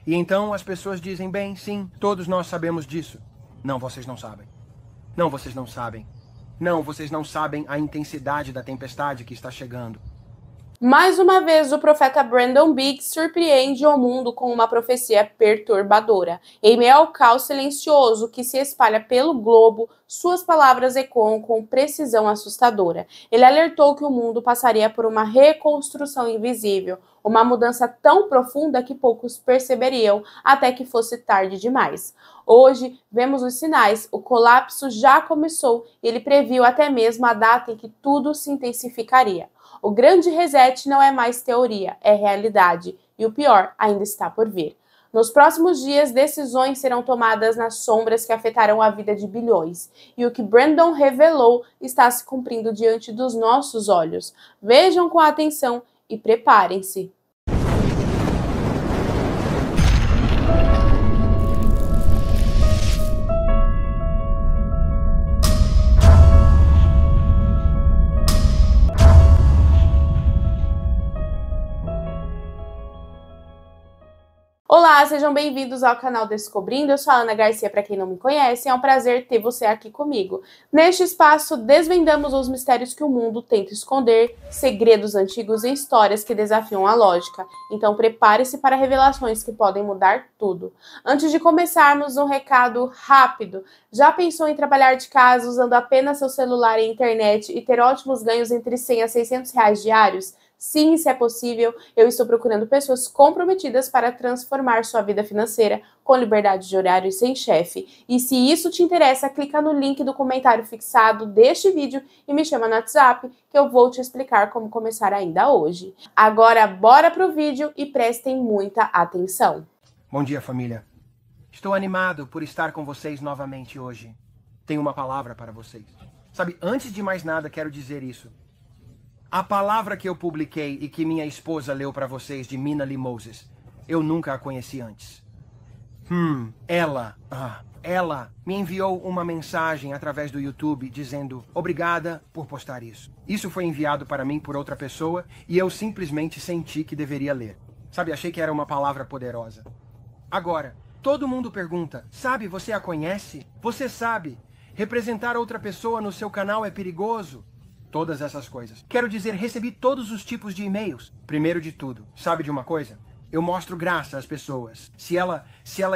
E então as pessoas dizem, bem, sim, todos nós sabemos disso. Não, vocês não sabem. Não, vocês não sabem. Não, vocês não sabem a intensidade da tempestade que está chegando. Mais uma vez, o profeta Brandon Biggs surpreende o mundo com uma profecia perturbadora. Em meio ao caos silencioso que se espalha pelo globo, suas palavras ecoam com precisão assustadora. Ele alertou que o mundo passaria por uma reconstrução invisível, uma mudança tão profunda que poucos perceberiam até que fosse tarde demais. Hoje, vemos os sinais, o colapso já começou e ele previu até mesmo a data em que tudo se intensificaria. O grande reset não é mais teoria, é realidade. E o pior ainda está por vir. Nos próximos dias, decisões serão tomadas nas sombras que afetarão a vida de bilhões. E o que Brandon revelou está se cumprindo diante dos nossos olhos. Vejam com atenção e preparem-se. Olá, sejam bem-vindos ao canal Descobrindo. Eu sou a Ana Garcia, para quem não me conhece, é um prazer ter você aqui comigo. Neste espaço, desvendamos os mistérios que o mundo tenta esconder, segredos antigos e histórias que desafiam a lógica. Então prepare-se para revelações que podem mudar tudo. Antes de começarmos, um recado rápido. Já pensou em trabalhar de casa usando apenas seu celular e internet e ter ótimos ganhos entre 100 a 600 reais diários? Sim, isso é possível. Eu estou procurando pessoas comprometidas para transformar sua vida financeira com liberdade de horário e sem chefe. E se isso te interessa, clica no link do comentário fixado deste vídeo e me chama no WhatsApp que eu vou te explicar como começar ainda hoje. Agora, bora pro vídeo e prestem muita atenção. Bom dia, família. Estou animado por estar com vocês novamente hoje. Tenho uma palavra para vocês. Sabe, antes de mais nada, quero dizer isso. A palavra que eu publiquei e que minha esposa leu para vocês de Mina Lee Moses, eu nunca a conheci antes. Ela me enviou uma mensagem através do YouTube dizendo obrigada por postar isso. Isso foi enviado para mim por outra pessoa e eu simplesmente senti que deveria ler. Sabe, achei que era uma palavra poderosa. Agora, todo mundo pergunta, sabe, você a conhece? Você sabe, representar outra pessoa no seu canal é perigoso? Todas essas coisas. Quero dizer, recebi todos os tipos de e-mails. Primeiro de tudo, sabe de uma coisa? Eu mostro graça às pessoas. Se ela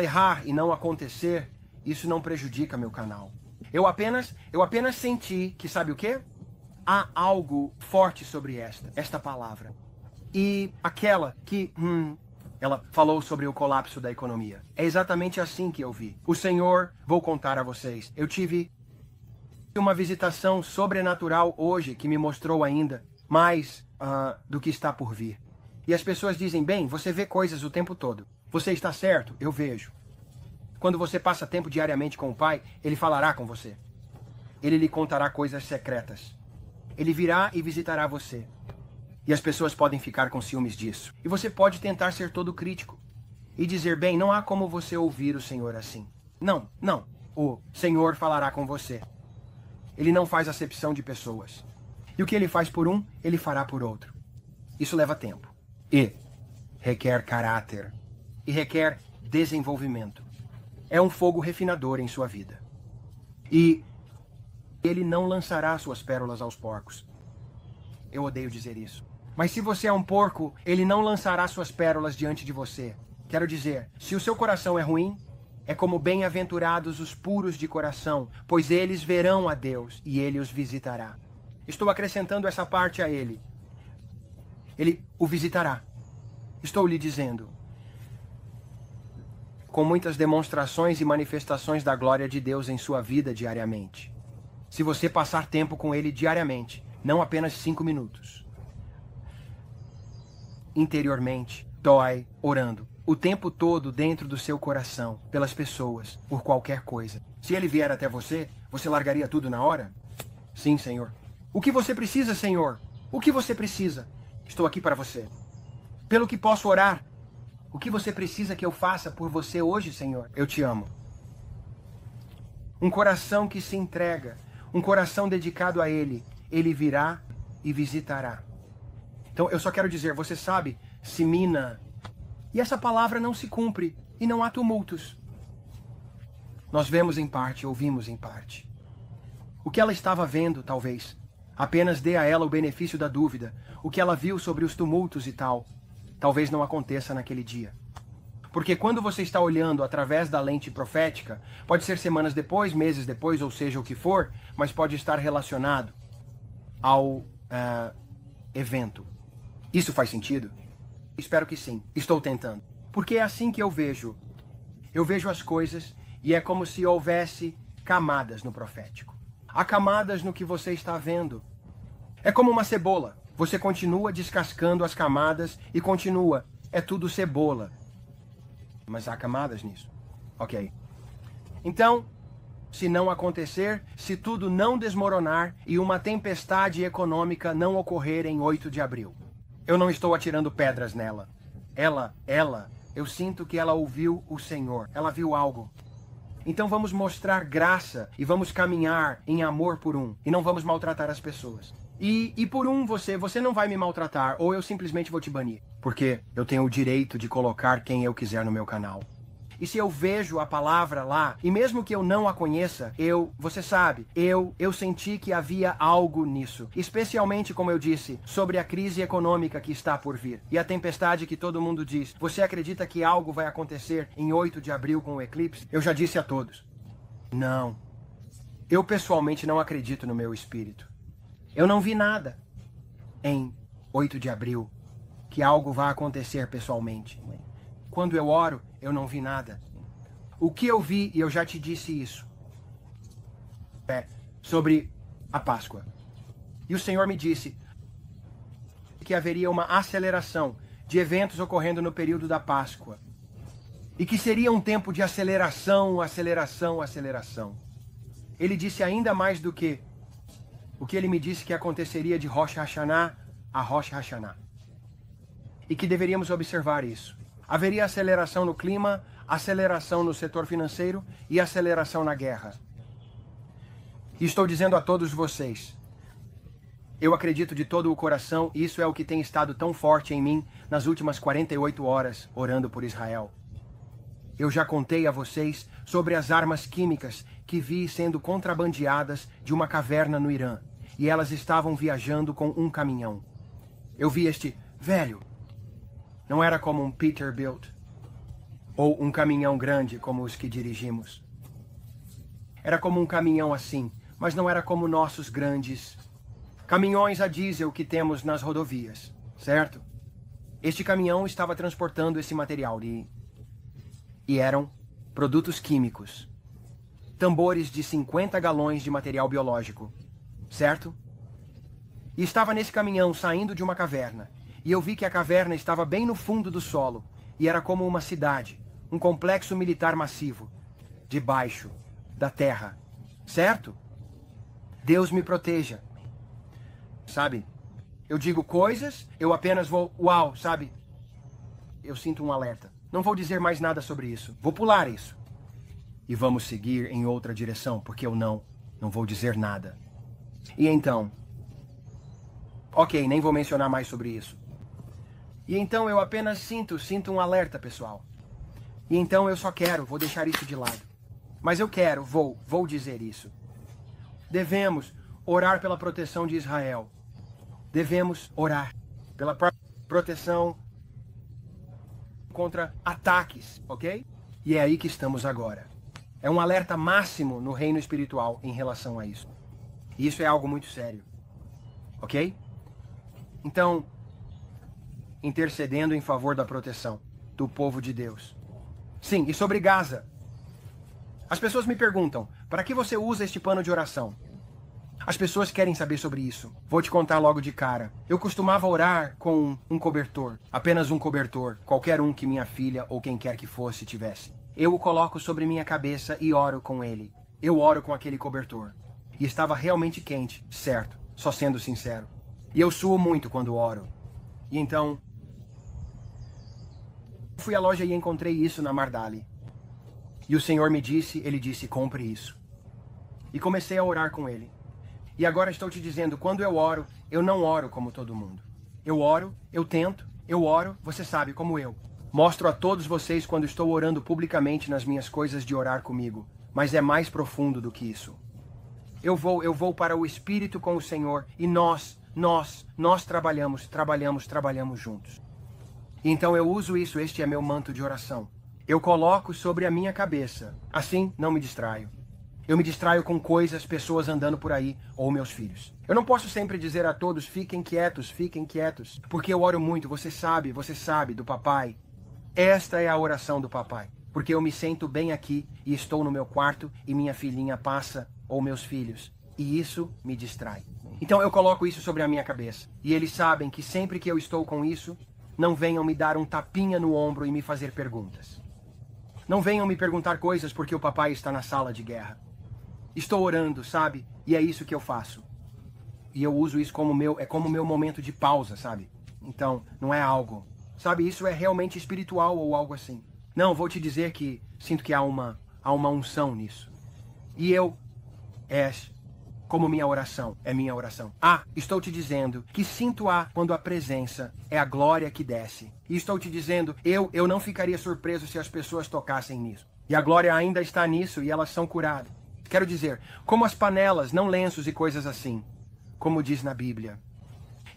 errar e não acontecer, isso não prejudica meu canal. Eu apenas senti que, sabe o quê? Há algo forte sobre esta palavra. E aquela que, ela falou sobre o colapso da economia. É exatamente assim que eu vi. O Senhor, vou contar a vocês, eu tive uma visitação sobrenatural hoje que me mostrou ainda mais do que está por vir. E as pessoas dizem, bem, você vê coisas o tempo todo. Você está certo? Eu vejo. Quando você passa tempo diariamente com o Pai, Ele falará com você. Ele lhe contará coisas secretas. Ele virá e visitará você. E as pessoas podem ficar com ciúmes disso. E você pode tentar ser todo crítico e dizer, bem, não há como você ouvir o Senhor assim. Não. O Senhor falará com você. Ele não faz acepção de pessoas. E o que ele faz por um, ele fará por outro. Isso leva tempo. E requer caráter. E requer desenvolvimento. É um fogo refinador em sua vida. E ele não lançará suas pérolas aos porcos. Eu odeio dizer isso. Mas se você é um porco, ele não lançará suas pérolas diante de você. Quero dizer, se o seu coração é ruim, é como bem-aventurados os puros de coração, pois eles verão a Deus e Ele os visitará. Estou acrescentando essa parte a Ele. Ele o visitará. Estou lhe dizendo. Com muitas demonstrações e manifestações da glória de Deus em sua vida diariamente. Se você passar tempo com Ele diariamente, não apenas 5 minutos. Interiormente, dói, orando. O tempo todo dentro do seu coração, pelas pessoas, por qualquer coisa. Se ele vier até você, você largaria tudo na hora? Sim, Senhor. O que você precisa, Senhor? O que você precisa? Estou aqui para você. Pelo que posso orar? O que você precisa que eu faça por você hoje, Senhor? Eu te amo. Um coração que se entrega, um coração dedicado a Ele, Ele virá e visitará. Então eu só quero dizer, você sabe se Mina E essa palavra não se cumpre e não há tumultos. Nós vemos em parte, ouvimos em parte. O que ela estava vendo, talvez, apenas dê a ela o benefício da dúvida. O que ela viu sobre os tumultos e tal, talvez não aconteça naquele dia. Porque quando você está olhando através da lente profética, pode ser semanas depois, meses depois, ou seja o que for, mas pode estar relacionado ao evento. Isso faz sentido? Espero que sim. Estou tentando. Porque é assim que eu vejo. Eu vejo as coisas e é como se houvesse camadas no profético. Há camadas no que você está vendo. É como uma cebola. Você continua descascando as camadas e continua. É tudo cebola. Mas há camadas nisso. Ok. Então, se não acontecer, se tudo não desmoronar e uma tempestade econômica não ocorrer em 8 de abril. Eu não estou atirando pedras nela. Eu sinto que ela ouviu o Senhor. Ela viu algo. Então vamos mostrar graça e vamos caminhar em amor por um. E não vamos maltratar as pessoas. E por um você não vai me maltratar ou eu simplesmente vou te banir. Porque eu tenho o direito de colocar quem eu quiser no meu canal. E se eu vejo a palavra lá, e mesmo que eu não a conheça, você sabe, eu senti que havia algo nisso. Especialmente, como eu disse, sobre a crise econômica que está por vir. E a tempestade que todo mundo diz. Você acredita que algo vai acontecer em 8 de abril com o eclipse? Eu já disse a todos. Não. Eu pessoalmente não acredito no meu espírito. Eu não vi nada em 8 de abril que algo vai acontecer pessoalmente. Quando eu oro, eu não vi nada. O que eu vi, e eu já te disse isso, é sobre a Páscoa. E o Senhor me disse que haveria uma aceleração de eventos ocorrendo no período da Páscoa. E que seria um tempo de aceleração, aceleração, aceleração. Ele disse ainda mais do que o que ele me disse que aconteceria de Rosh Hashanah a Rosh Hashanah. E que deveríamos observar isso. Haveria aceleração no clima, aceleração no setor financeiro e aceleração na guerra. E estou dizendo a todos vocês, eu acredito de todo o coração, e isso é o que tem estado tão forte em mim nas últimas 48 horas, orando por Israel. Eu já contei a vocês sobre as armas químicas que vi sendo contrabandeadas de uma caverna no Irã, e elas estavam viajando com um caminhão. Eu vi este velho. Não era como um Peterbilt, ou um caminhão grande como os que dirigimos. Era como um caminhão assim, mas não era como nossos grandes caminhões a diesel que temos nas rodovias, certo? Este caminhão estava transportando esse material e eram produtos químicos. Tambores de 50 galões de material biológico, certo? E estava nesse caminhão saindo de uma caverna. E eu vi que a caverna estava bem no fundo do solo, e era como uma cidade, um complexo militar massivo, debaixo da terra, certo? Deus me proteja. Sabe, eu digo coisas, eu apenas vou, uau, sabe? Eu sinto um alerta. Não vou dizer mais nada sobre isso, vou pular isso. E vamos seguir em outra direção, porque eu não vou dizer nada. E então, ok, nem vou mencionar mais sobre isso. E então eu apenas sinto um alerta, pessoal. E então eu só vou deixar isso de lado. Mas eu vou dizer isso. Devemos orar pela proteção de Israel. Devemos orar pela proteção contra ataques, ok? E é aí que estamos agora. É um alerta máximo no reino espiritual em relação a isso. E isso é algo muito sério, ok? Então, intercedendo em favor da proteção do povo de Deus. Sim, e sobre Gaza. As pessoas me perguntam, para que você usa este pano de oração? As pessoas querem saber sobre isso. Vou te contar logo de cara. Eu costumava orar com um cobertor. Apenas um cobertor. Qualquer um que minha filha ou quem quer que fosse tivesse. Eu o coloco sobre minha cabeça e oro com ele. Eu oro com aquele cobertor. E estava realmente quente, certo, só sendo sincero. E eu suo muito quando oro. E então, fui à loja e encontrei isso na Mardali. E o Senhor me disse, ele disse, compre isso. E comecei a orar com ele. E agora estou te dizendo, quando eu oro, eu não oro como todo mundo. Eu oro, eu tento, eu oro, você sabe, como eu. Mostro a todos vocês quando estou orando publicamente nas minhas coisas de orar comigo, mas é mais profundo do que isso. Eu vou para o Espírito com o Senhor e nós trabalhamos juntos. Então eu uso isso, este é meu manto de oração. Eu coloco sobre a minha cabeça, assim não me distraio. Eu me distraio com coisas, pessoas andando por aí, ou meus filhos. Eu não posso sempre dizer a todos, fiquem quietos, porque eu oro muito, você sabe, do papai. Esta é a oração do papai, porque eu me sento bem aqui e estou no meu quarto e minha filhinha passa, ou meus filhos, e isso me distrai. Então eu coloco isso sobre a minha cabeça, e eles sabem que sempre que eu estou com isso, não venham me dar um tapinha no ombro e me fazer perguntas. Não venham me perguntar coisas porque o papai está na sala de guerra. Estou orando, sabe? E é isso que eu faço. E eu uso isso como meu momento de pausa, sabe? Então, não é algo, sabe? Isso é realmente espiritual ou algo assim. Não, vou te dizer que sinto que há uma unção nisso. E como minha oração, é minha oração. Estou te dizendo que sinto quando a presença é a glória que desce. E estou te dizendo, eu não ficaria surpreso se as pessoas tocassem nisso. E a glória ainda está nisso e elas são curadas. Quero dizer, como as panelas, não lenços e coisas assim, como diz na Bíblia.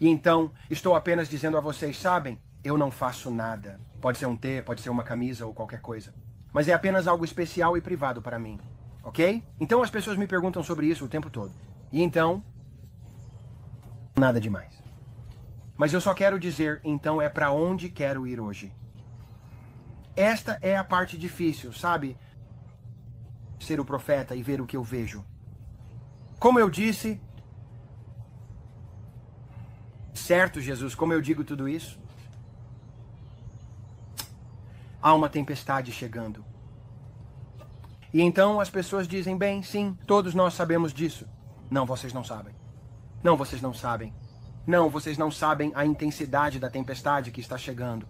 E então, estou apenas dizendo a vocês, sabem, eu não faço nada. Pode ser um tê, pode ser uma camisa ou qualquer coisa. Mas é apenas algo especial e privado para mim. Ok? Então as pessoas me perguntam sobre isso o tempo todo. E então, nada demais. Mas eu só quero dizer, então, é para onde quero ir hoje. Esta é a parte difícil, sabe? Ser o profeta e ver o que eu vejo. Como eu disse, certo, Jesus, como eu digo tudo isso? Há uma tempestade chegando. E então as pessoas dizem, bem, sim, todos nós sabemos disso. Não, vocês não sabem. Não, vocês não sabem. Não, vocês não sabem a intensidade da tempestade que está chegando.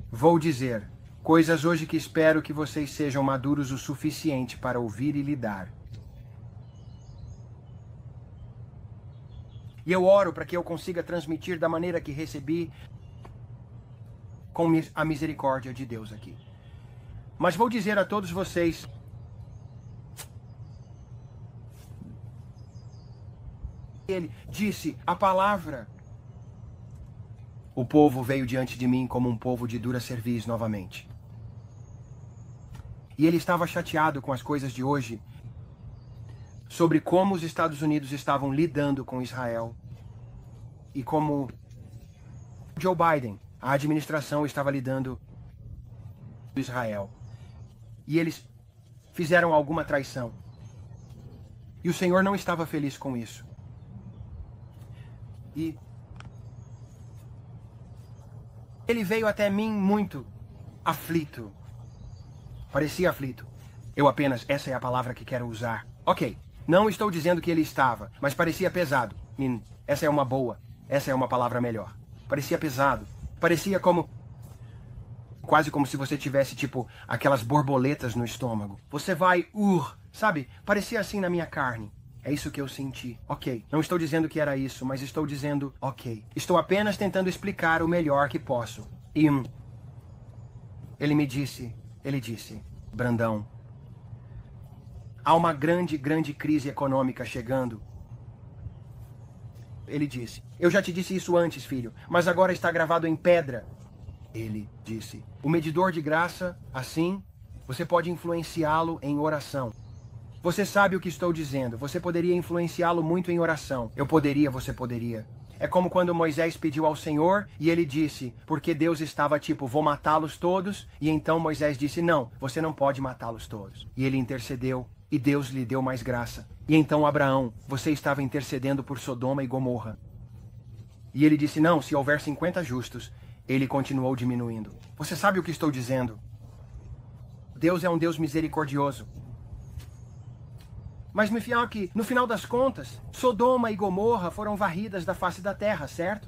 Vou dizer coisas hoje que espero que vocês sejam maduros o suficiente para ouvir e lidar. E eu oro para que eu consiga transmitir da maneira que recebi com a misericórdia de Deus aqui. Mas vou dizer a todos vocês, ele disse a palavra. O povo veio diante de mim como um povo de dura cerviz novamente. E ele estava chateado com as coisas de hoje, sobre como os Estados Unidos estavam lidando com Israel e como Joe Biden, a administração, estava lidando com Israel. E eles fizeram alguma traição. E o Senhor não estava feliz com isso. E ele veio até mim muito aflito. Parecia aflito. Essa é a palavra que quero usar. Ok, não estou dizendo que ele estava, mas parecia pesado. Essa é uma palavra melhor. Parecia pesado. Parecia quase como se você tivesse, tipo, aquelas borboletas no estômago. Você vai, sabe? Parecia assim na minha carne. É isso que eu senti. Ok, não estou dizendo que era isso, mas estou dizendo, ok. Estou apenas tentando explicar o melhor que posso. E ele disse, Brandão, há uma grande crise econômica chegando. Ele disse, eu já te disse isso antes, filho, mas agora está gravado em pedra. Ele disse, o medidor de graça, assim, você pode influenciá-lo em oração. Você sabe o que estou dizendo. Você poderia influenciá-lo muito em oração. Eu poderia, você poderia. É como quando Moisés pediu ao Senhor e ele disse, porque Deus estava tipo, vou matá-los todos. E então Moisés disse, não, você não pode matá-los todos. E ele intercedeu e Deus lhe deu mais graça. E então Abraão, você estava intercedendo por Sodoma e Gomorra. E ele disse, não, se houver 50 justos, ele continuou diminuindo. Você sabe o que estou dizendo? Deus é um Deus misericordioso. Mas no final das contas, Sodoma e Gomorra foram varridas da face da terra, certo?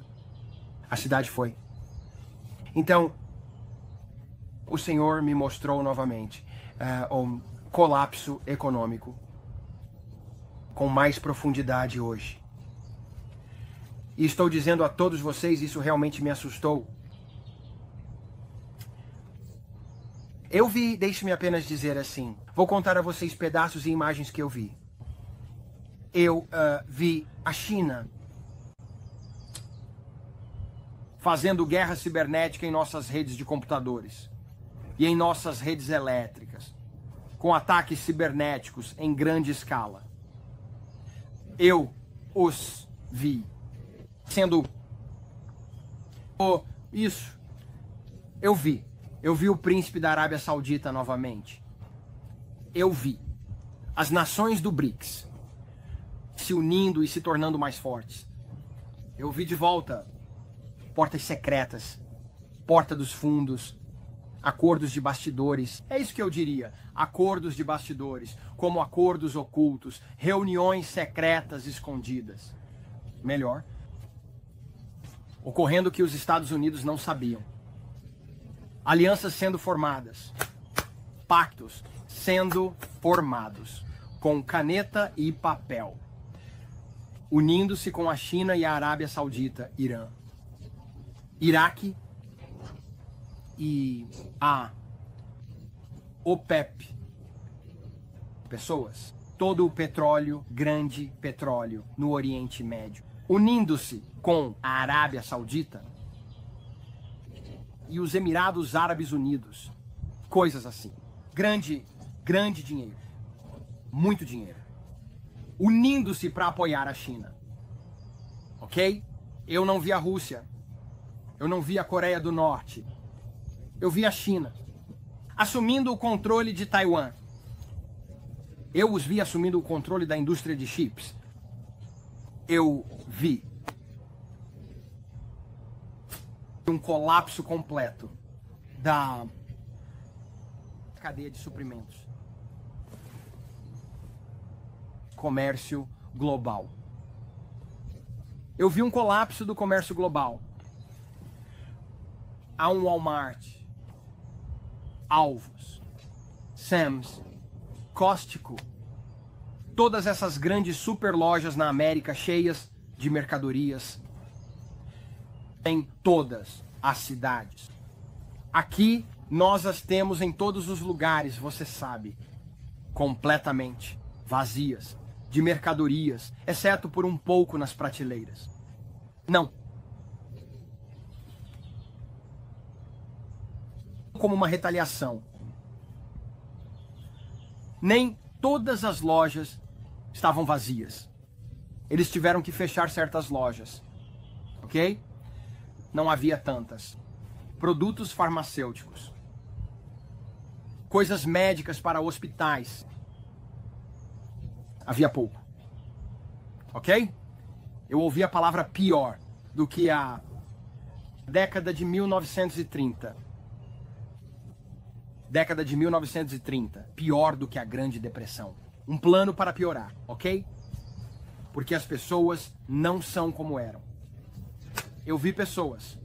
A cidade foi. Então, o Senhor me mostrou novamente um colapso econômico com mais profundidade hoje. E estou dizendo a todos vocês, isso realmente me assustou. Eu vi, deixe-me apenas dizer assim, vou contar a vocês pedaços e imagens que eu vi. Eu vi a China fazendo guerra cibernética em nossas redes de computadores e em nossas redes elétricas, com ataques cibernéticos em grande escala. Eu os vi sendo isso. Eu vi o príncipe da Arábia Saudita novamente. Eu vi as nações do BRICS se unindo e se tornando mais fortes. Eu vi de volta portas secretas, porta dos fundos, acordos de bastidores. É isso que eu diria, acordos de bastidores, como acordos ocultos, reuniões secretas escondidas. Melhor, ocorrendo que os Estados Unidos não sabiam. Alianças sendo formadas, pactos sendo formados, com caneta e papel, unindo-se com a China e a Arábia Saudita, Irã, Iraque e a OPEP. Pessoas, todo o petróleo, grande petróleo no Oriente Médio, unindo-se com a Arábia Saudita e os Emirados Árabes Unidos, coisas assim. Grande dinheiro, muito dinheiro, unindo-se para apoiar a China, ok? Eu não vi a Rússia, eu não vi a Coreia do Norte, eu vi a China assumindo o controle de Taiwan. Eu os vi assumindo o controle da indústria de chips. Eu vi um colapso completo da cadeia de suprimentos. Comércio global. Eu vi um colapso do comércio global. Há um Walmart, Alvos, Sam's, Costco, todas essas grandes super lojas na América cheias de mercadorias em todas as cidades. Aqui nós as temos em todos os lugares, você sabe, completamente vazias de mercadorias, exceto por um pouco nas prateleiras. Não. Como uma retaliação. Nem todas as lojas estavam vazias. Eles tiveram que fechar certas lojas. Ok? Não havia tantas. Produtos farmacêuticos. Coisas médicas para hospitais. Havia pouco. Ok? Eu ouvi a palavra pior do que a década de 1930. Década de 1930. Pior do que a Grande Depressão. Um plano para piorar, ok? Porque as pessoas não são como eram. Eu vi pessoas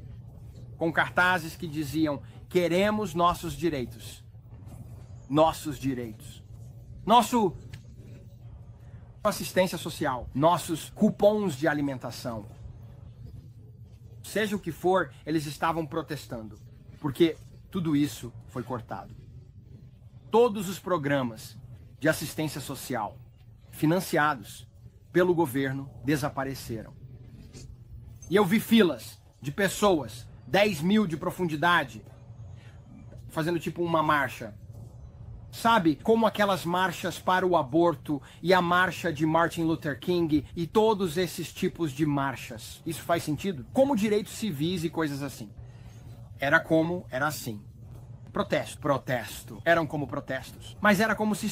com cartazes que diziam: queremos nossos direitos. Nossos direitos. Nossa assistência social. Nossos cupons de alimentação. Seja o que for, eles estavam protestando. Porque tudo isso foi cortado. Todos os programas de assistência social financiados pelo governo desapareceram. E eu vi filas de pessoas, 10 mil de profundidade, fazendo tipo uma marcha. Sabe, como aquelas marchas para o aborto e a marcha de Martin Luther King e todos esses tipos de marchas. Isso faz sentido? Como direitos civis e coisas assim. Era assim. Protesto. Eram como protestos. Mas era como se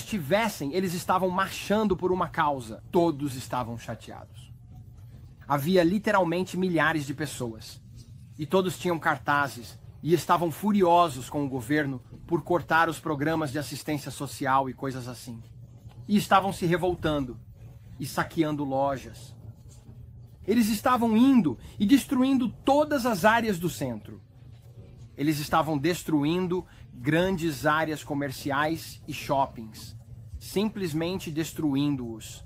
eles estavam marchando por uma causa. Todos estavam chateados. Havia literalmente milhares de pessoas. E todos tinham cartazes e estavam furiosos com o governo por cortar os programas de assistência social e coisas assim. E estavam se revoltando e saqueando lojas. Eles estavam indo e destruindo todas as áreas do centro. Eles estavam destruindo grandes áreas comerciais e shoppings, simplesmente destruindo-os,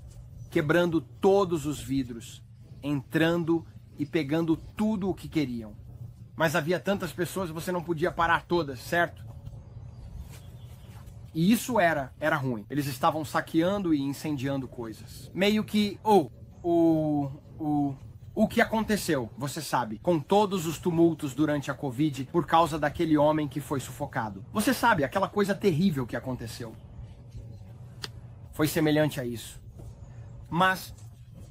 quebrando todos os vidros, entrando e pegando tudo o que queriam. Mas havia tantas pessoas, você não podia parar todas, certo? E isso era ruim. Eles estavam saqueando e incendiando coisas. Meio que, o que aconteceu, você sabe, com todos os tumultos durante a Covid por causa daquele homem que foi sufocado. Você sabe, aquela coisa terrível que aconteceu. Foi semelhante a isso. Mas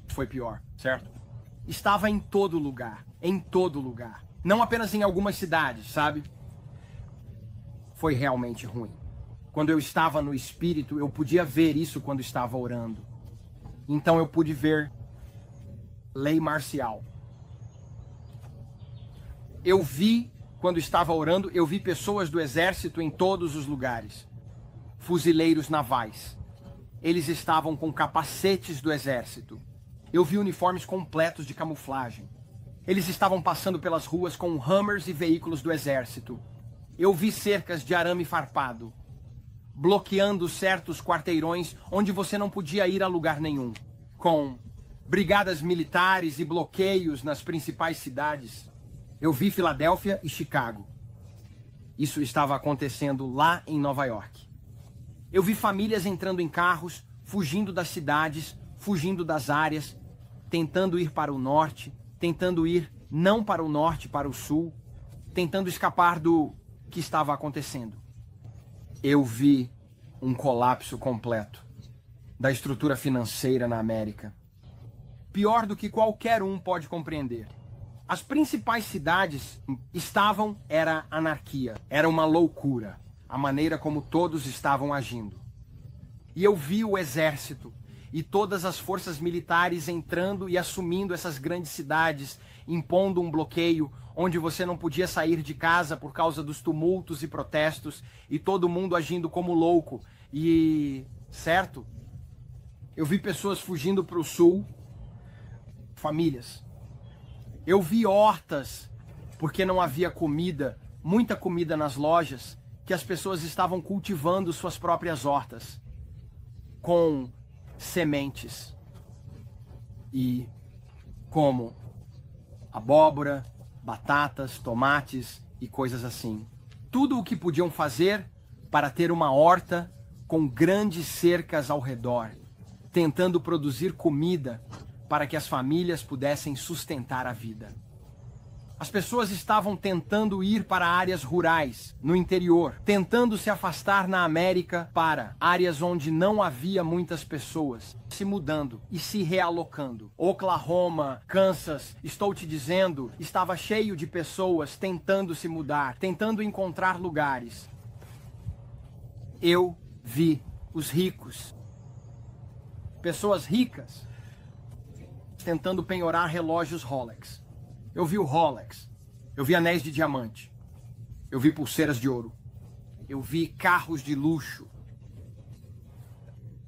foi pior, certo? Estava em todo lugar. Em todo lugar. Não apenas em algumas cidades, sabe? Foi realmente ruim. Quando eu estava no espírito, eu podia ver isso quando estava orando. Então eu pude ver lei marcial. Eu vi, quando estava orando, eu vi pessoas do exército em todos os lugares. Fuzileiros navais. Eles estavam com capacetes do exército. Eu vi uniformes completos de camuflagem. Eles estavam passando pelas ruas com Hummers e veículos do exército. Eu vi cercas de arame farpado, bloqueando certos quarteirões onde você não podia ir a lugar nenhum, com brigadas militares e bloqueios nas principais cidades. Eu vi Filadélfia e Chicago. Isso estava acontecendo lá em Nova York. Eu vi famílias entrando em carros, fugindo das cidades, fugindo das áreas, tentando ir para o norte, tentando ir não para o norte, para o sul, tentando escapar do que estava acontecendo. Eu vi um colapso completo da estrutura financeira na América. Pior do que qualquer um pode compreender. As principais cidades era anarquia, era uma loucura, a maneira como todos estavam agindo. E eu vi o exército e todas as forças militares entrando e assumindo essas grandes cidades, impondo um bloqueio onde você não podia sair de casa por causa dos tumultos e protestos, e todo mundo agindo como louco. E, certo? Eu vi pessoas fugindo para o sul, famílias. Eu vi hortas, porque não havia comida, muita comida nas lojas, que as pessoas estavam cultivando suas próprias hortas, com sementes. E como abóbora, batatas, tomates e coisas assim. Tudo o que podiam fazer para ter uma horta com grandes cercas ao redor, tentando produzir comida para que as famílias pudessem sustentar a vida. As pessoas estavam tentando ir para áreas rurais, no interior, tentando se afastar na América para áreas onde não havia muitas pessoas, se mudando e se realocando. Oklahoma, Kansas, estou te dizendo, estava cheio de pessoas tentando se mudar, tentando encontrar lugares. Eu vi os ricos, pessoas ricas, tentando penhorar relógios Rolex. Eu vi o Rolex, eu vi anéis de diamante, eu vi pulseiras de ouro, eu vi carros de luxo,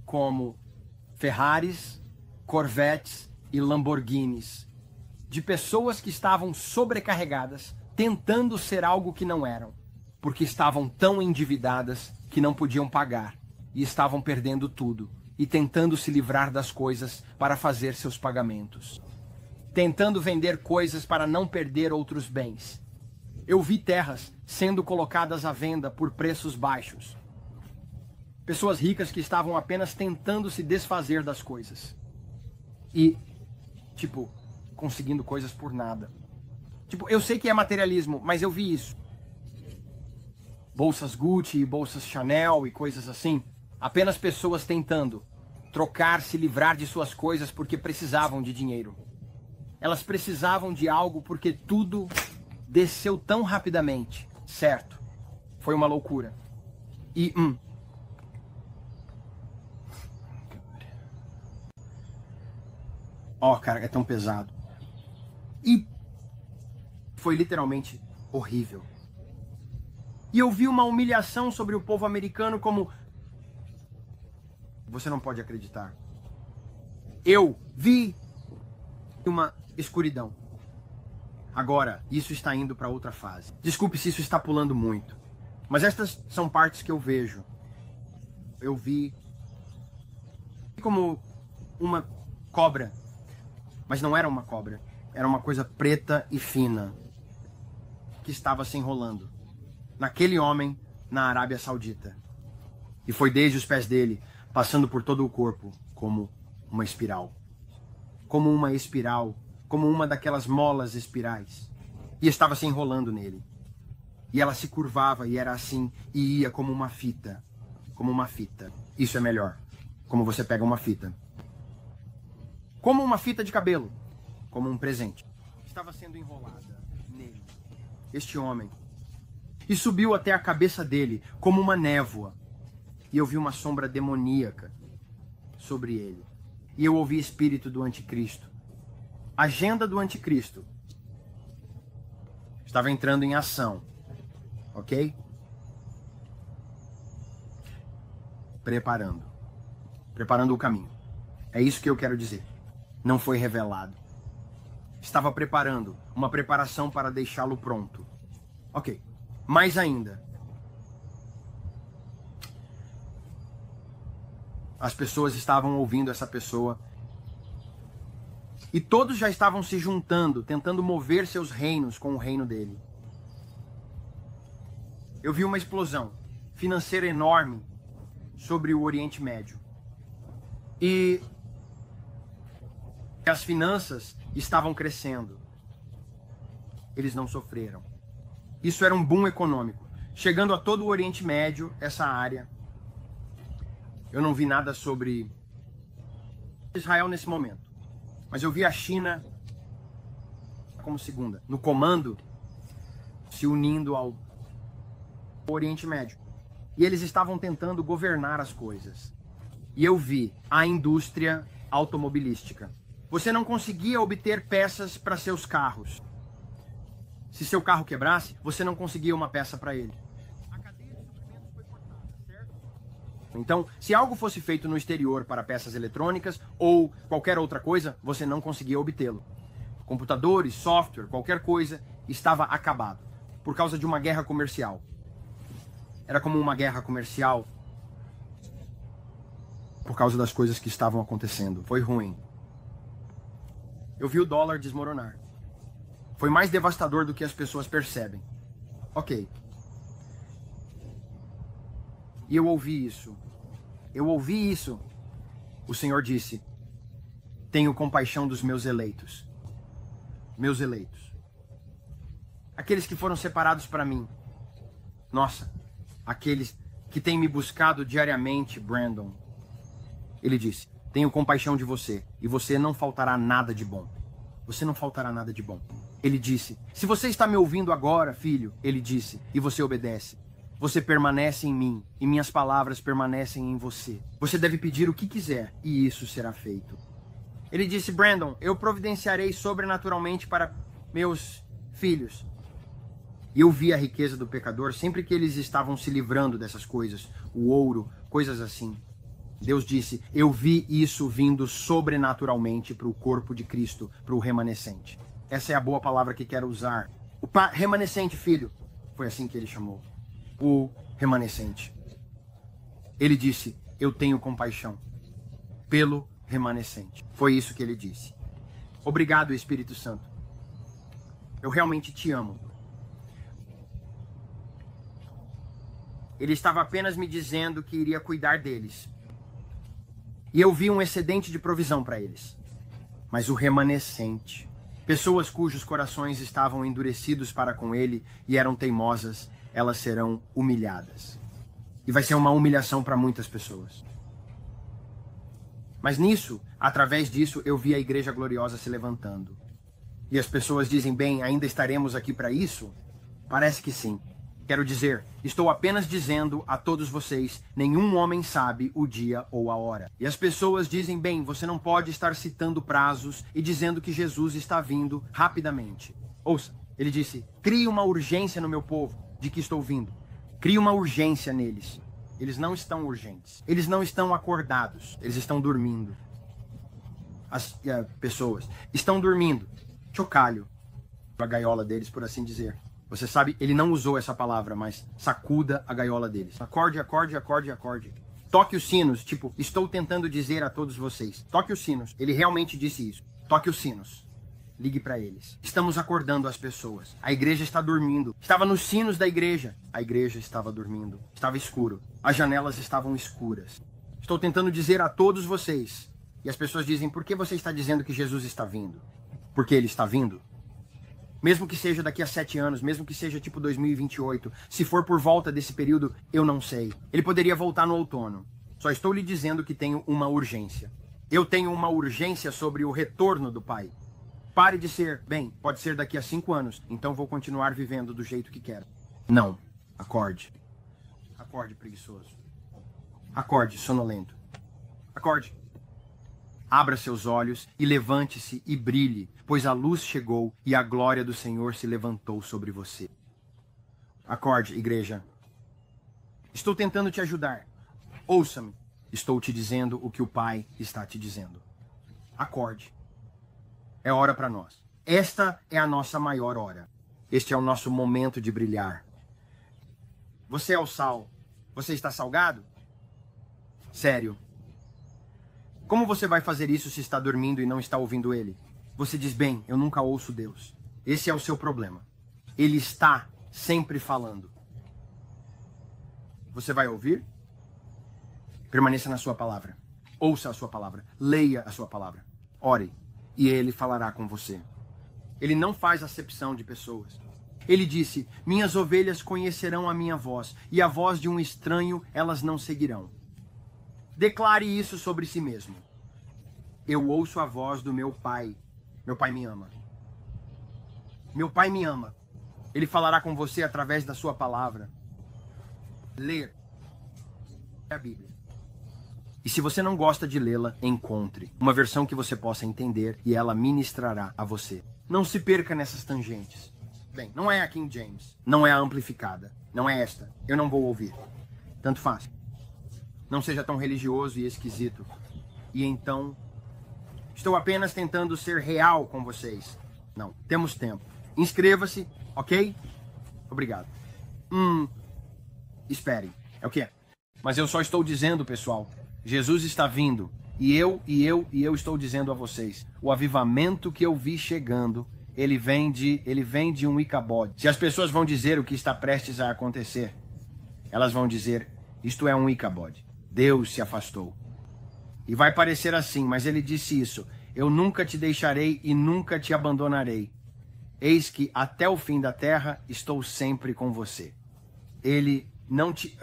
como Ferraris, Corvettes e Lamborghinis, de pessoas que estavam sobrecarregadas, tentando ser algo que não eram, porque estavam tão endividadas que não podiam pagar, e estavam perdendo tudo, e tentando se livrar das coisas para fazer seus pagamentos. Tentando vender coisas para não perder outros bens. Eu vi terras sendo colocadas à venda por preços baixos. Pessoas ricas que estavam apenas tentando se desfazer das coisas. E, conseguindo coisas por nada. Eu sei que é materialismo, mas eu vi isso. Bolsas Gucci, bolsas Chanel e coisas assim. Apenas pessoas tentando trocar, se livrar de suas coisas porque precisavam de dinheiro. Elas precisavam de algo porque tudo desceu tão rapidamente, certo? Foi uma loucura. E cara, é tão pesado. E foi literalmente horrível. E eu vi uma humilhação sobre o povo americano como... Você não pode acreditar. Eu vi uma escuridão. Agora, isso está indo para outra fase. Desculpe se isso está pulando muito, mas estas são partes que eu vejo. Eu vi como uma cobra, mas não era uma cobra. era uma coisa preta e fina que estava se enrolando naquele homem na Arábia Saudita. E foi desde os pés dele, passando por todo o corpo, como uma espiral. Como uma espiral, como uma daquelas molas espirais. E estava se enrolando nele. E ela se curvava e era assim, e ia como uma fita. Como uma fita. Isso é melhor. Como você pega uma fita. Como uma fita de cabelo. Como um presente. Estava sendo enrolada nele. Este homem. E subiu até a cabeça dele, como uma névoa. E eu vi uma sombra demoníaca sobre ele. E eu ouvi espírito do anticristo. Agenda do anticristo. Estava entrando em ação. Ok? Preparando. Preparando o caminho. É isso que eu quero dizer. Não foi revelado. Estava preparando. Uma preparação para deixá-lo pronto. Ok. Mais ainda. As pessoas estavam ouvindo essa pessoa. E todos já estavam se juntando, tentando mover seus reinos com o reino dele. Eu vi uma explosão financeira enorme sobre o Oriente Médio. E as finanças estavam crescendo. Eles não sofreram. Isso era um boom econômico. Chegando a todo o Oriente Médio, essa área. Eu não vi nada sobre Israel nesse momento. Mas eu vi a China como segunda, no comando, se unindo ao Oriente Médio. E eles estavam tentando governar as coisas. E eu vi a indústria automobilística. Você não conseguia obter peças para seus carros. Se seu carro quebrasse, você não conseguia uma peça para ele. A cadeia de suprimentos foi cortada, certo? Então, se algo fosse feito no exterior para peças eletrônicas ou qualquer outra coisa, você não conseguia obtê-lo. Computadores, software, qualquer coisa estava acabado por causa de uma guerra comercial. Era como uma guerra comercial por causa das coisas que estavam acontecendo. Foi ruim. Eu vi o dólar desmoronar. Foi mais devastador do que as pessoas percebem. Ok. E eu ouvi isso. Eu ouvi isso. O Senhor disse: tenho compaixão dos meus eleitos. Meus eleitos. Aqueles que foram separados para mim. Nossa, aqueles que têm me buscado diariamente, Brandon. Ele disse: tenho compaixão de você e você não faltará nada de bom. Você não faltará nada de bom. Ele disse: se você está me ouvindo agora, filho, ele disse, e você obedece, você permanece em mim e minhas palavras permanecem em você. Você deve pedir o que quiser e isso será feito. Ele disse: Brandon, eu providenciarei sobrenaturalmente para meus filhos. E eu vi a riqueza do pecador sempre que eles estavam se livrando dessas coisas, o ouro, coisas assim. Deus disse: eu vi isso vindo sobrenaturalmente para o corpo de Cristo, para o remanescente. Essa é a boa palavra que quero usar. O remanescente, filho. Foi assim que ele chamou. O remanescente. Ele disse: eu tenho compaixão pelo remanescente. Foi isso que ele disse. Obrigado, Espírito Santo. Eu realmente te amo. Ele estava apenas me dizendo que iria cuidar deles. E eu vi um excedente de provisão para eles. Mas o remanescente, pessoas cujos corações estavam endurecidos para com ele e eram teimosas, elas serão humilhadas. E vai ser uma humilhação para muitas pessoas. Mas nisso, através disso, eu vi a igreja gloriosa se levantando. E as pessoas dizem: bem, ainda estaremos aqui para isso? Parece que sim. Quero dizer, estou apenas dizendo a todos vocês, nenhum homem sabe o dia ou a hora. E as pessoas dizem: bem, você não pode estar citando prazos e dizendo que Jesus está vindo rapidamente. Ouça, ele disse: crie uma urgência no meu povo de que estou vindo. Crie uma urgência neles. Eles não estão urgentes. Eles não estão acordados. Eles estão dormindo. As pessoas estão dormindo. Chocalho a gaiola deles, por assim dizer. Você sabe, ele não usou essa palavra, mas sacuda a gaiola deles. Acorde, acorde, acorde, acorde. Toque os sinos, tipo, estou tentando dizer a todos vocês. Toque os sinos. Ele realmente disse isso. Toque os sinos. ligue para eles. Estamos acordando as pessoas. A igreja está dormindo. Estava nos sinos da igreja. A igreja estava dormindo. Estava escuro. As janelas estavam escuras. Estou tentando dizer a todos vocês. E as pessoas dizem, por que você está dizendo que Jesus está vindo? Porque ele está vindo. Mesmo que seja daqui a 7 anos, mesmo que seja tipo 2028, se for por volta desse período, eu não sei. Ele poderia voltar no outono. Só estou lhe dizendo que tenho uma urgência. Eu tenho uma urgência sobre o retorno do Pai. Pare de ser, bem, pode ser daqui a 5 anos, então vou continuar vivendo do jeito que quero. Não. Acorde. Acorde, preguiçoso. Acorde, sonolento. Acorde. Abra seus olhos e levante-se e brilhe, pois a luz chegou e a glória do Senhor se levantou sobre você. Acorde, igreja. Estou tentando te ajudar. Ouça-me. Estou te dizendo o que o Pai está te dizendo. Acorde. É hora para nós. Esta é a nossa maior hora. Este é o nosso momento de brilhar. Você é o sal. Você está salgado? Sério. Como você vai fazer isso se está dormindo e não está ouvindo ele? Você diz, bem, eu nunca ouço Deus. Esse é o seu problema. Ele está sempre falando. Você vai ouvir? Permaneça na sua palavra. Ouça a sua palavra. Leia a sua palavra. Ore. E ele falará com você. Ele não faz acepção de pessoas. Ele disse, minhas ovelhas conhecerão a minha voz, e a voz de um estranho elas não seguirão. Declare isso sobre si mesmo. Eu ouço a voz do meu Pai. Meu Pai me ama. Meu Pai me ama. Ele falará com você através da sua palavra. Ler a Bíblia. E se você não gosta de lê-la, encontre uma versão que você possa entender e ela ministrará a você. Não se perca nessas tangentes. Bem, não é a King James, não é a amplificada, não é esta. Eu não vou ouvir. Tanto faz. Não seja tão religioso e esquisito. E então, estou apenas tentando ser real com vocês. Não, temos tempo. Inscreva-se, ok? Obrigado. Esperem. É o quê? Mas eu só estou dizendo, pessoal, Jesus está vindo. E eu estou dizendo a vocês, o avivamento que eu vi chegando, ele vem de um Icabod. Se as pessoas vão dizer o que está prestes a acontecer, elas vão dizer, isto é um Icabod. Deus se afastou. E vai parecer assim, mas ele disse isso, eu nunca te deixarei e nunca te abandonarei. Eis que até o fim da terra estou sempre com você. Ele não te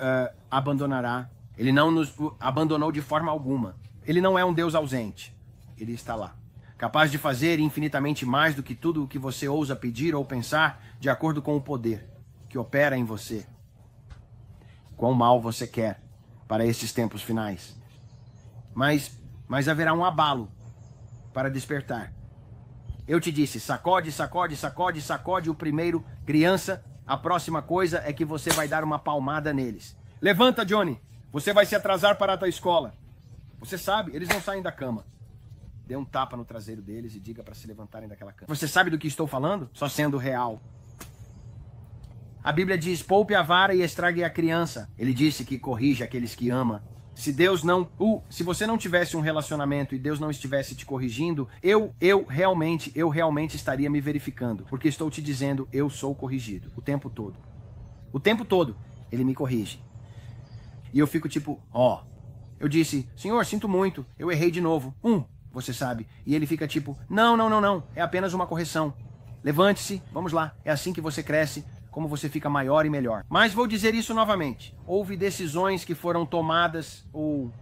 abandonará. Ele não nos abandonou de forma alguma. Ele não é um Deus ausente. Ele está lá. Capaz de fazer infinitamente mais do que tudo o que você ousa pedir ou pensar, de acordo com o poder que opera em você. Quão mal você quer para estes tempos finais. Mas haverá um abalo para despertar. Eu te disse, sacode, sacode, sacode, sacode o primeiro, criança. A próxima coisa é que você vai dar uma palmada neles. Levanta, Johnny. Você vai se atrasar para a tua escola. Você sabe, eles não saem da cama. Dê um tapa no traseiro deles e diga para se levantarem daquela cama. Você sabe do que estou falando? Só sendo real. A Bíblia diz, poupe a vara e estrague a criança. Ele disse que corrige aqueles que ama. Se Deus não... se você não tivesse um relacionamento e Deus não estivesse te corrigindo, eu realmente estaria me verificando. Porque estou te dizendo, eu sou corrigido. O tempo todo. O tempo todo, ele me corrige. E eu fico tipo, eu disse, Senhor, sinto muito, eu errei de novo. Você sabe. E ele fica tipo, não, é apenas uma correção. Levante-se, vamos lá. É assim que você cresce, como você fica maior e melhor. Mas vou dizer isso novamente. Houve decisões que foram tomadas, ou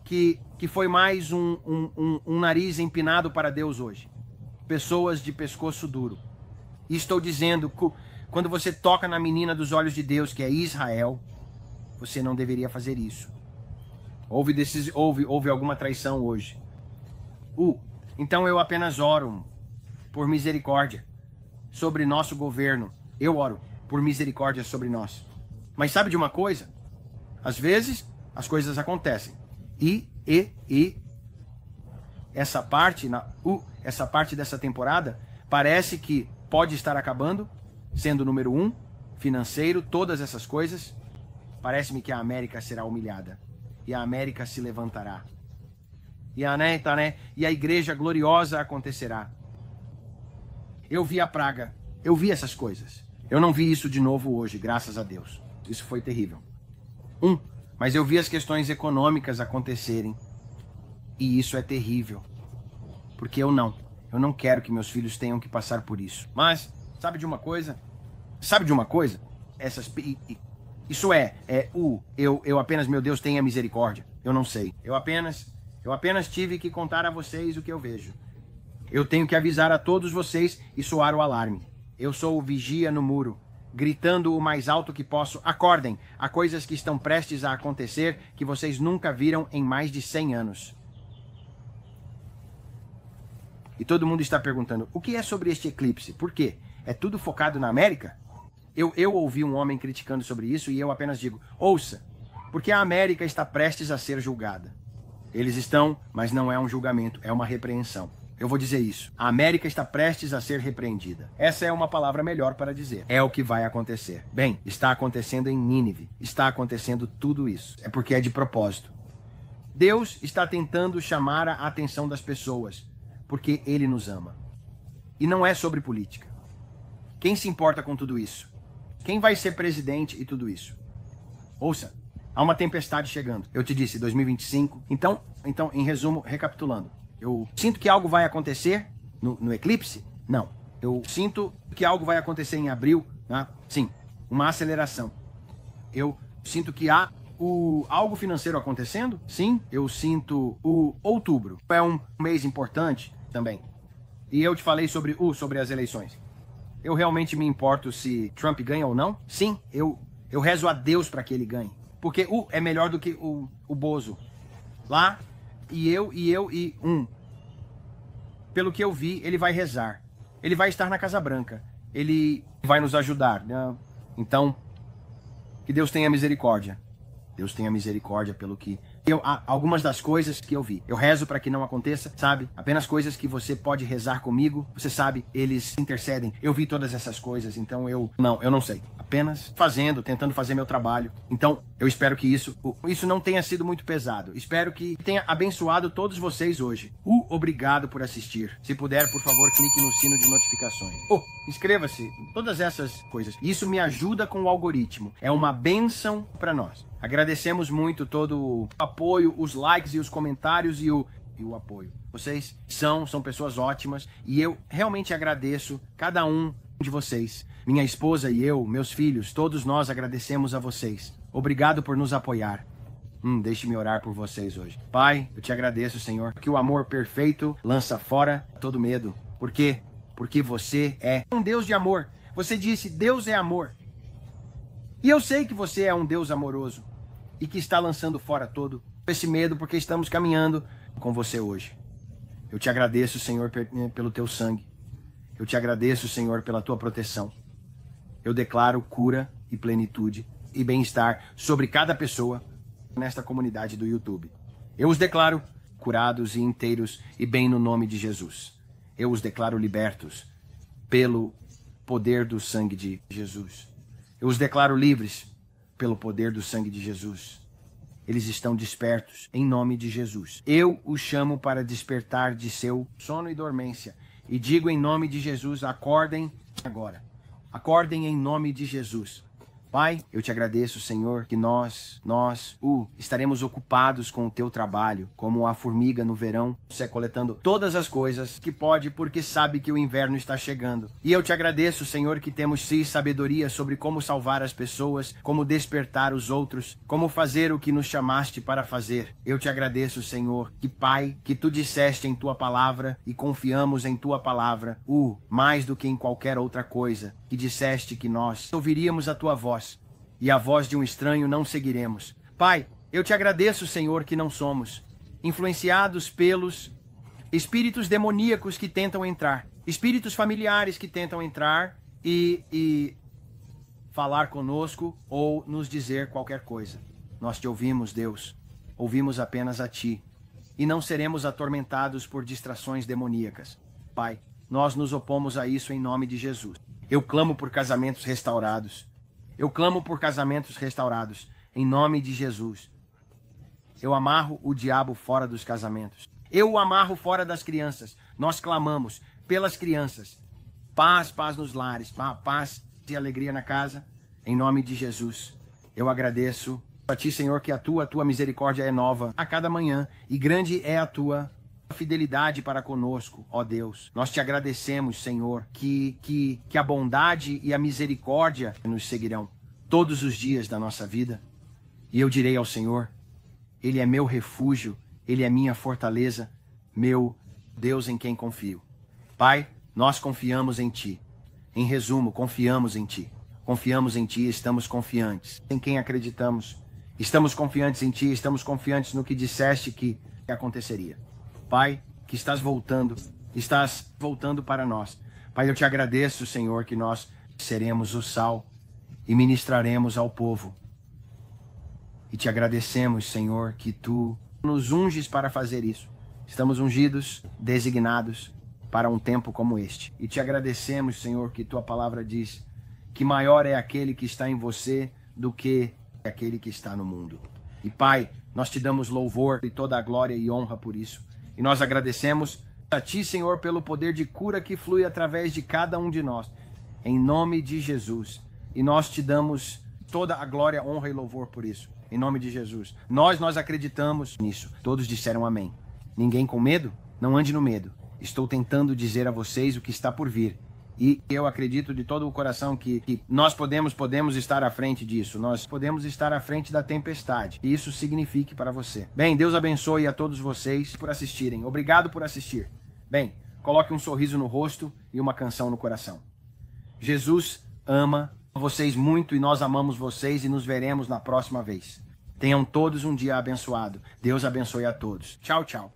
que foi mais um nariz empinado para Deus hoje. Pessoas de pescoço duro. E estou dizendo, quando você toca na menina dos olhos de Deus, que é Israel, você não deveria fazer isso. Houve alguma traição hoje. Então eu apenas oro por misericórdia sobre nosso governo. Eu oro por misericórdia sobre nós. Mas sabe de uma coisa? Às vezes as coisas acontecem. E essa parte dessa temporada parece que pode estar acabando, sendo número 1, financeiro, todas essas coisas. Parece-me que a América será humilhada. E a América se levantará. E a igreja gloriosa acontecerá. Eu vi a praga. Eu vi essas coisas. Eu não vi isso de novo hoje, graças a Deus. Isso foi terrível. Mas eu vi as questões econômicas acontecerem. E isso é terrível. Porque eu não quero que meus filhos tenham que passar por isso. Mas, sabe de uma coisa? Eu apenas, meu Deus, tenha misericórdia. Eu não sei. Eu apenas tive que contar a vocês o que eu vejo. Eu tenho que avisar a todos vocês e soar o alarme. Eu sou o vigia no muro, gritando o mais alto que posso. Acordem, há coisas que estão prestes a acontecer que vocês nunca viram em mais de 100 anos. E todo mundo está perguntando, o que é sobre este eclipse? Por quê? É tudo focado na América? Eu ouvi um homem criticando sobre isso e eu apenas digo, ouça, porque a América está prestes a ser julgada. Eles estão, mas não é um julgamento, é uma repreensão. Eu vou dizer isso. A América está prestes a ser repreendida. Essa é uma palavra melhor para dizer. É o que vai acontecer. Bem, está acontecendo em Nínive. Está acontecendo tudo isso. É porque é de propósito. Deus está tentando chamar a atenção das pessoas, porque Ele nos ama. E não é sobre política. Quem se importa com tudo isso? Quem vai ser presidente e tudo isso? Ouça, há uma tempestade chegando. Eu te disse, 2025. Então, em resumo, recapitulando. Eu sinto que algo vai acontecer no eclipse? Não. Eu sinto que algo vai acontecer em abril? Né? Sim, uma aceleração. Eu sinto que há algo financeiro acontecendo? Sim. Eu sinto o outubro. É um mês importante também. E eu te falei sobre as eleições. Eu realmente me importo se Trump ganha ou não? Sim, eu rezo a Deus para que ele ganhe. Porque é melhor do que o Bozo. Lá, Pelo que eu vi, ele vai rezar. Ele vai estar na Casa Branca. Ele vai nos ajudar. Né? Então, que Deus tenha misericórdia. Deus tenha misericórdia pelo que... algumas das coisas que eu vi. Eu rezo para que não aconteça, sabe? Apenas coisas que você pode rezar comigo. Você sabe, eles intercedem. Eu vi todas essas coisas, então eu não sei. Apenas tentando fazer meu trabalho. Então, eu espero que isso não tenha sido muito pesado. Espero que tenha abençoado todos vocês hoje. Obrigado por assistir. Se puder, por favor, clique no sino de notificações. Inscreva-se. Todas essas coisas. Isso me ajuda com o algoritmo. É uma bênção para nós. Agradecemos muito todo o apoio, os likes e os comentários e o apoio. Vocês são pessoas ótimas e eu realmente agradeço cada um de vocês. Minha esposa e eu, meus filhos, todos nós agradecemos a vocês. Obrigado por nos apoiar. Deixe-me orar por vocês hoje. Pai, eu te agradeço, Senhor, que o amor perfeito lança fora todo medo. Por quê? Porque você é um Deus de amor. Você disse, Deus é amor. E eu sei que você é um Deus amoroso e que está lançando fora todo esse medo porque estamos caminhando com você hoje. Eu te agradeço, Senhor, pelo teu sangue. Eu te agradeço, Senhor, pela tua proteção. Eu declaro cura e plenitude e bem-estar sobre cada pessoa nesta comunidade do YouTube. Eu os declaro curados e inteiros e bem no nome de Jesus. Eu os declaro libertos pelo poder do sangue de Jesus. Eu os declaro livres pelo poder do sangue de Jesus. Eles estão despertos em nome de Jesus. Eu os chamo para despertar de seu sono e dormência. E digo em nome de Jesus, acordem agora. Acordem em nome de Jesus. Pai, eu te agradeço, Senhor, que nós estaremos ocupados com o teu trabalho, como a formiga no verão, você coletando todas as coisas que pode, porque sabe que o inverno está chegando. E eu te agradeço, Senhor, que temos sim sabedoria sobre como salvar as pessoas, como despertar os outros, como fazer o que nos chamaste para fazer. Eu te agradeço, Senhor, que Pai, que tu disseste em tua palavra e confiamos em tua palavra, mais do que em qualquer outra coisa, que disseste que nós ouviríamos a tua voz. E a voz de um estranho não seguiremos. Pai, eu te agradeço, Senhor, que não somos influenciados pelos espíritos demoníacos que tentam entrar, espíritos familiares que tentam entrar e falar conosco ou nos dizer qualquer coisa. Nós te ouvimos, Deus, ouvimos apenas a ti e não seremos atormentados por distrações demoníacas. Pai, nós nos opomos a isso em nome de Jesus. Eu clamo por casamentos restaurados. Eu clamo por casamentos restaurados, em nome de Jesus. Eu amarro o diabo fora dos casamentos. Eu o amarro fora das crianças. Nós clamamos pelas crianças. paz, paz nos lares, paz e alegria na casa, em nome de Jesus. Eu agradeço a Ti, Senhor, que a Tua misericórdia é nova a cada manhã, e grande é a Tua fidelidade para conosco, ó Deus. Nós Te agradecemos, Senhor, que a bondade e a misericórdia nos seguirão todos os dias da nossa vida. E eu direi ao Senhor, Ele é meu refúgio, Ele é minha fortaleza, meu Deus em quem confio. Pai, nós confiamos em Ti. Em resumo, confiamos em Ti. Confiamos em Ti, estamos confiantes. Em quem acreditamos? Estamos confiantes em Ti, estamos confiantes no que disseste que aconteceria. Pai, que estás voltando para nós. Pai, eu Te agradeço, Senhor, que nós seremos o sal e ministraremos ao povo. E Te agradecemos, Senhor, que Tu nos unges para fazer isso. Estamos ungidos, designados para um tempo como este. E Te agradecemos, Senhor, que Tua palavra diz que maior é aquele que está em você do que aquele que está no mundo. E Pai, nós Te damos louvor e toda a glória e honra por isso. E nós agradecemos a Ti, Senhor, pelo poder de cura que flui através de cada um de nós. Em nome de Jesus. E nós Te damos toda a glória, honra e louvor por isso. Em nome de Jesus. Nós acreditamos nisso. Todos disseram amém. Ninguém com medo? Não ande no medo. Estou tentando dizer a vocês o que está por vir. E eu acredito de todo o coração que nós podemos estar à frente disso. Nós podemos estar à frente da tempestade. E isso signifique para você. Bem, Deus abençoe a todos vocês por assistirem. Obrigado por assistir. Bem, coloque um sorriso no rosto e uma canção no coração. Jesus ama vocês muito e nós amamos vocês e nos veremos na próxima vez. Tenham todos um dia abençoado. Deus abençoe a todos. Tchau, tchau.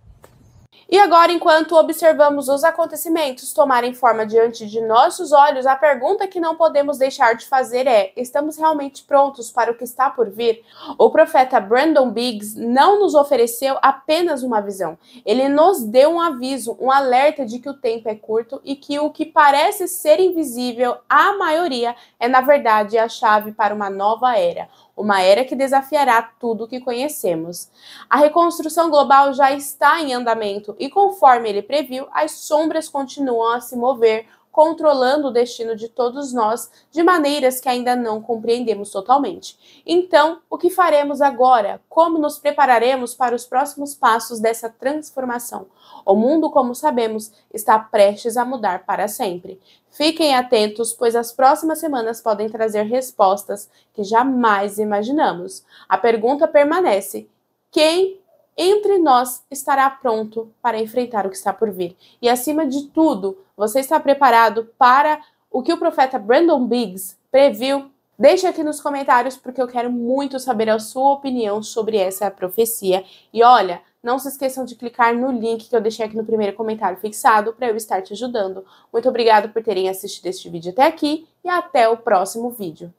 E agora, enquanto observamos os acontecimentos tomarem forma diante de nossos olhos, a pergunta que não podemos deixar de fazer é: estamos realmente prontos para o que está por vir? O profeta Brandon Biggs não nos ofereceu apenas uma visão. Ele nos deu um aviso, um alerta de que o tempo é curto e que o que parece ser invisível à maioria é, na verdade, a chave para uma nova era. Uma era que desafiará tudo o que conhecemos. A reconstrução global já está em andamento e, conforme ele previu, as sombras continuam a se mover, controlando o destino de todos nós de maneiras que ainda não compreendemos totalmente. Então, o que faremos agora? Como nos prepararemos para os próximos passos dessa transformação? O mundo, como sabemos, está prestes a mudar para sempre. Fiquem atentos, pois as próximas semanas podem trazer respostas que jamais imaginamos. A pergunta permanece: quem entre nós estará pronto para enfrentar o que está por vir? E, acima de tudo, você está preparado para o que o profeta Brandon Biggs previu? Deixe aqui nos comentários, porque eu quero muito saber a sua opinião sobre essa profecia. E olha, não se esqueçam de clicar no link que eu deixei aqui no primeiro comentário fixado para eu estar te ajudando. Muito obrigada por terem assistido este vídeo até aqui e até o próximo vídeo.